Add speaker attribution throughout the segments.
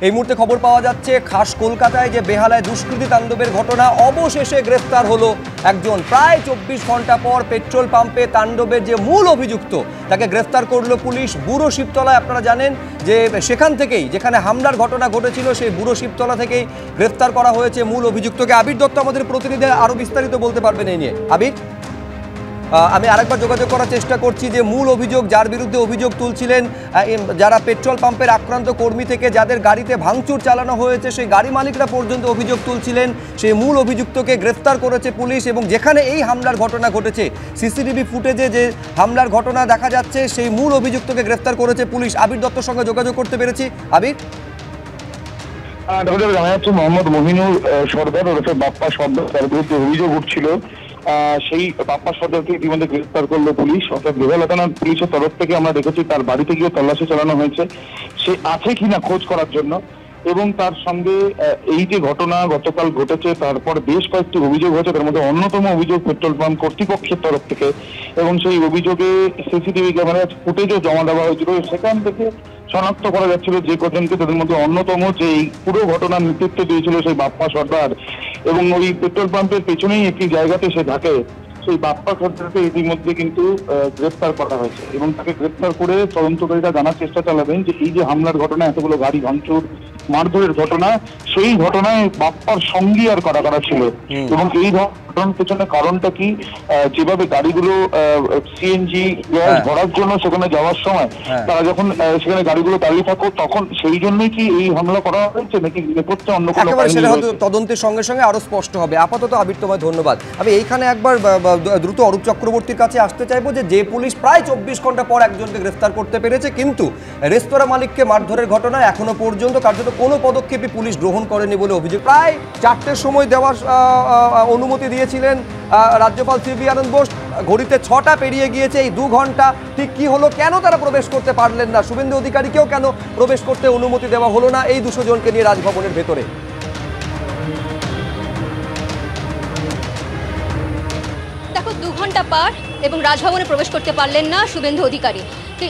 Speaker 1: এই মুহূর্তে খবর পাওয়া যাচ্ছে খাস কলকাতায় যে বেহালায় দুষ্কৃতী তাণ্ডবের ঘটনা, অবশেষে গ্রেফতার হলো একজন। প্রায় 24 ঘন্টা পর পেট্রোল পাম্পে তাণ্ডবের যে মূল অভিযুক্ত তাকে গ্রেফতার করলো পুলিশ। বুড়ো শিবতলায় আপনারা জানেন যে সেখান থেকেই যেখানে হামলার ঘটনা ঘটেছিল সেই বুড়ো শিবতলা থেকেই গ্রেফতার করা হয়েছে মূল অভিযুক্তকে। আবির দত্ত আমাদের প্রতিনিধি আরো বিস্তারিত বলতে পারবেন এই নিয়ে। আবির, আমি আরেকবার যোগাযোগ করার চেষ্টা করছি যে মূল অভিযোগ যার বিরুদ্ধে অভিযোগ তুলছিলেন যারা পেট্রোল পাম্পের আক্রান্ত কর্মী থেকে যাদের গাড়িতে ভাঙচুর চালানো হয়েছে সেই গাড়ি মালিকরা পর্যন্ত অভিযোগ তুলছিলেন, সেই মূল অভিযুক্তকে গ্রেফতার করেছে পুলিশ। এবং যেখানে এই হামলার ঘটনা ঘটেছে সিসিটিভি ফুটেজে যে হামলার ঘটনা দেখা যাচ্ছে সেই মূল অভিযুক্তকে গ্রেফতার করেছে পুলিশ। আবির দত্তর সঙ্গে যোগাযোগ করতে পেরেছি। আবির,
Speaker 2: জানা যাচ্ছে মোহাম্মদ মহিনুর সর্দার ওরফে বাপ্পা সর্দার, তার বিরুদ্ধে অভিযোগ উঠছিল। সেই বাপ্পা সর্দারকে ইতিমধ্যে গ্রেফতার করলো পুলিশ। অর্থাৎ বেহালা থানার পুলিশের তরফ থেকে আমরা দেখেছি তার বাড়িতে গিয়ে তল্লাশি চালানো হয়েছে সে আছে কিনা খোঁজ করার জন্য। এবং তার সঙ্গে এই যে ঘটনা গতকাল ঘটেছে তারপর বেশ কয়েকটি অভিযোগ হয়েছে, তার মধ্যে অন্যতম অভিযোগ পেট্রোল পাম্প কর্তৃপক্ষের তরফ থেকে। এবং সেই অভিযোগে সিসিটিভি ক্যামেরা ফুটেজও জমা দেওয়া হয়েছিল। সেখান থেকে শনাক্ত করা যাচ্ছিল যে কজনকে, তাদের মধ্যে অন্যতম যে এই পুরো ঘটনার নেতৃত্ব দিয়েছিল সেই বাপ্পা সর্দার। এবং ওই পেট্রোল পাম্পের পেছনেই একটি জায়গাতে সে থাকে, সেই বাপ্পা সর্দারকে ইতিমধ্যে কিন্তু গ্রেফতার করা হয়েছে। এবং তাকে গ্রেফতার করে তদন্তকারীরা জানার চেষ্টা চালাবেন যে এই যে হামলার ঘটনা, এতগুলো গাড়ি ভাঙচুর মারধরের ঘটনা, সেই ঘটনায় বাপ্পার সঙ্গী আর কারা কারা ছিল এবং এই ঘটনার পেছনে কারণটা কি। যেভাবে গাড়িগুলো সিএনজি গ্যাস ভরার জন্য সেখানে যাওয়ার সময় তারা যখন সেখানে গাড়িগুলো দাঁড়িয়ে থাকো তখন সেই জন্যই কি এই হামলা করা হয়েছে নাকি নেপথ্যে অন্য কোনো
Speaker 1: তদন্তের সঙ্গে সঙ্গে আরো স্পষ্ট হবে। আপাতত আবির তোমায় ধন্যবাদ। আমি এইখানে একবার দ্রুত অরূপ চক্রবর্তীর কাছে আসতে চাইবো যে পুলিশ প্রায় 24 ঘন্টা পর একজনকে গ্রেফতার করতে পেরেছে, কিন্তু রেস্তোরাঁ মালিককে মারধরের ঘটনায় এখনো পর্যন্ত কার্যত কোনো পদক্ষেপই পুলিশ গ্রহণ করেনি বলে অভিযোগ। প্রায় 4টের সময় দেওয়ার অনুমতি দিয়েছিলেন রাজ্যপাল সিবি আনন্দ বোস, ঘড়িতে 6টা পেরিয়ে গিয়েছে। এই 2 ঘন্টা ঠিক কি হলো, কেন তারা প্রবেশ করতে পারলেন না, শুভেন্দু অধিকারীকেও কেন প্রবেশ করতে অনুমতি দেওয়া হলো না এই 200 জনকে নিয়ে রাজভবনের ভেতরে?
Speaker 3: দেখো 2 ঘন্টা পার এবং রাজভবনে প্রবেশ করতে পারলেন না শুভেন্দু অধিকারী।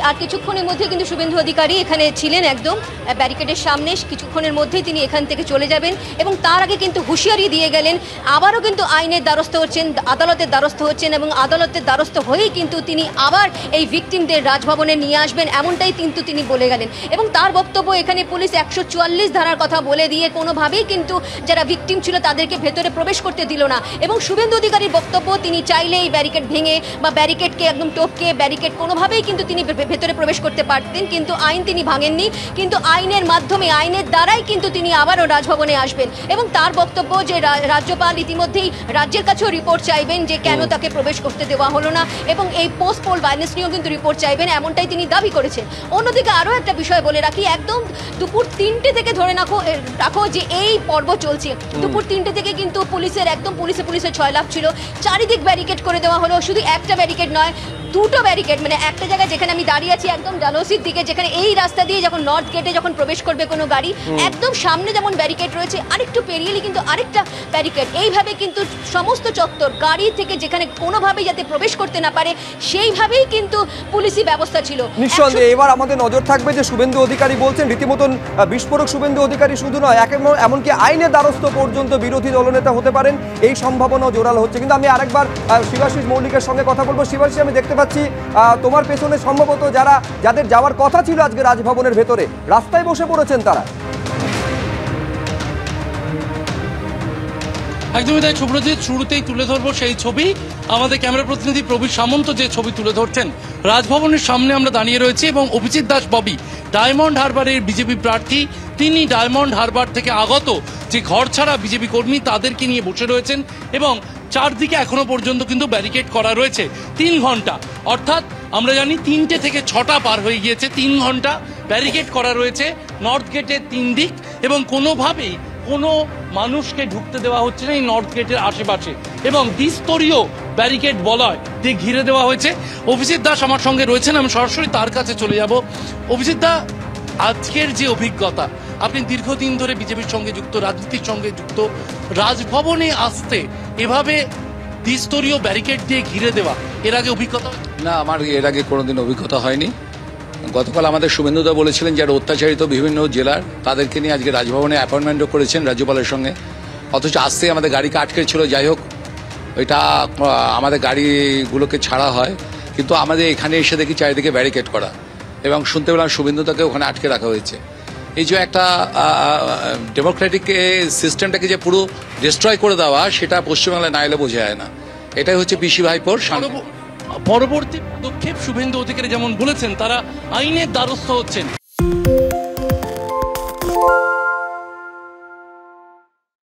Speaker 3: আর কিছুক্ষণের মধ্যে কিন্তু শুভেন্দু অধিকারী এখানে ছিলেন একদম ব্যারিকেডের সামনে, কিছুক্ষণের মধ্যেই তিনি এখান থেকে চলে যাবেন। এবং তার আগে কিন্তু হুঁশিয়ারি দিয়ে গেলেন আবারও কিন্তু আইনের দ্বারস্থ হচ্ছেন, আদালতের দ্বারস্থ হচ্ছেন এবং আদালতের দ্বারস্থ হয়েই কিন্তু তিনি আবার এই ভিকটিমদের রাজভবনে নিয়ে আসবেন, এমনটাই কিন্তু তিনি বলে গেলেন। এবং তার বক্তব্য এখানে পুলিশ 144 ধারার কথা বলে দিয়ে কোনোভাবেই কিন্তু যারা ভিকটিম ছিল তাদেরকে ভেতরে প্রবেশ করতে দিল না। এবং শুভেন্দু অধিকারীর বক্তব্য তিনি চাইলে এই ব্যারিকেড ভেঙে বা ব্যারিকেডকে একদম টপকে ব্যারিকেড কোনোভাবেই কিন্তু তিনি ভেতরে প্রবেশ করতে পারতেন, কিন্তু আইন তিনি ভাঙেননি, কিন্তু আইনের মাধ্যমে আইনের দ্বারাই কিন্তু তিনি আবারও রাজভবনে আসবেন। এবং তার বক্তব্য যে রাজ্যপাল ইতিমধ্যেই রাজ্যের কাছেও রিপোর্ট চাইবেন যে কেন তাকে প্রবেশ করতে দেওয়া হলো না, এবং এই পোস্ট পোল ভায়োলেন্স নিয়েও কিন্তু রিপোর্ট চাইবেন, এমনটাই তিনি দাবি করেছেন। অন্যদিকে আরও একটা বিষয় বলে রাখি, একদম দুপুর 3টে থেকে ধরে রাখো যে এই পর্ব চলছে। দুপুর 3টে থেকে কিন্তু পুলিশের একদম পুলিশের 6 লাখ ছিল, চারিদিক ব্যারিকেড করে দেওয়া হলো। শুধু একটা ব্যারিকেড নয়, 2টো ব্যারিকেড, মানে একটা জায়গায় যেখানে আমি দাঁড়িয়ে আছি একদম ডালহৌসির দিকে, যেখানে এই রাস্তা দিয়ে যখন নর্থ গেটে যখন প্রবেশ করবে কোনো গাড়ি, একদম সামনে যেমন ব্যারিকেড রয়েছে আরেকটু পেরিয়েলি কিন্তু আরেকটা ব্যারিকেড। এইভাবে কিন্তু সমস্ত চত্বর গাড়ি থেকে যেখানে কোনোভাবেই যাতে প্রবেশ করতে না পারে সেইভাবেই কিন্তু পুলিশি ব্যবস্থা ছিল।
Speaker 1: নিঃসন্দেহে এবার আমাদের নজর থাকবে যে শুভেন্দু অধিকারী বলছেন রীতিমতন বিস্ফোরক শুভেন্দু অধিকারী শুধু নয়, এমনকি আইনের দ্বারস্থ পর্যন্ত বিরোধী দলনেতা হতে পারেন, এই সম্ভাবনাও জোরালো হচ্ছে। কিন্তু আমি আরেকবার শিবাশিস মৌলিকের সঙ্গে কথা বলবো। শিবাশিস, আমি দেখতে পাচ্ছি তোমার পেছনে সম্ভবত যাদের যাওয়ার কথা ছিল আজকে রাজভবনের ভেতরে রাস্তায় বসে পড়েছেন তারা।
Speaker 4: একদমই তাই সুব্রজিৎ, শুরুতেই তুলে ধরবো সেই ছবি। আমাদের ক্যামেরা প্রতিনিধি প্রবীর সামন্ত যে ছবি তুলে ধরছেন, রাজভবনের সামনে আমরা দাঁড়িয়ে রয়েছি এবং অভিজিৎ দাস ববি ডায়মন্ড হারবারের বিজেপি প্রার্থী, তিনি ডায়মন্ড হারবার থেকে আগত যে ঘর ছাড়া বিজেপি কর্মী তাদেরকে নিয়ে বসে রয়েছেন এবং চারদিকে এখনো পর্যন্ত কিন্তু ব্যারিকেড করা রয়েছে 3 ঘন্টা। অর্থাৎ আমরা জানি 3টে থেকে 6টা পার হয়ে গিয়েছে, 3 ঘন্টা ব্যারিকেড করা রয়েছে নর্থ গেটের 3 দিক এবং কোনোভাবেই কোনো মানুষকে ঢুকতে দেওয়া হচ্ছে না এই নর্থ গেটের আশেপাশে, এবং দ্বিস্তরীয় ব্যারিকেড বলয় দিয়ে ঘিরে দেওয়া হয়েছে। অভিজিৎ দাস আমার সঙ্গে রয়েছেন, আমি সরাসরি তার কাছে চলে যাব। অভিজিৎ দা, আজকের যে অভিজ্ঞতা, আপনি দীর্ঘদিন ধরে বিজেপির সঙ্গে যুক্ত, রাজনীতির সঙ্গে যুক্ত, রাজভবনে আসতে এভাবে দ্বিস্তরীয় ব্যারিকেড দিয়ে ঘিরে দেওয়া এর আগে অভিজ্ঞতা?
Speaker 5: না, আমার এর আগে কোনোদিন অভিজ্ঞতা হয়নি। গতকাল আমাদের শুভেন্দুদা বলেছিলেন যারা অত্যাচারিত বিভিন্ন জেলার তাদেরকে নিয়ে আজকে রাজভবনে অ্যাপয়েন্টমেন্টও করেছেন রাজ্যপালের সঙ্গে, অথচ আসতে আমাদের গাড়িকে আটকে ছিল। যাই হোক, এটা আমাদের গাড়িগুলোকে ছাড়া হয়, কিন্তু আমাদের এখানে এসে দেখি চারিদিকে ব্যারিকেড করা, এবং শুনতে পেলাম শুভেন্দুদাকে ওখানে আটকে রাখা হয়েছে। এই যে একটা ডেমোক্রেটিক সিস্টেমটাকে যে পুরো ডিস্ট্রয় করে দেওয়া, সেটা পশ্চিমবাংলায় না এলে বোঝা যায় না। এটাই হচ্ছে পিসি ভাইপোর
Speaker 4: পরবর্তী পদক্ষেপ শুভেন্দু অধিকারী যেমন বলেছেন, তারা আইনের দ্বারস্থ হচ্ছেন।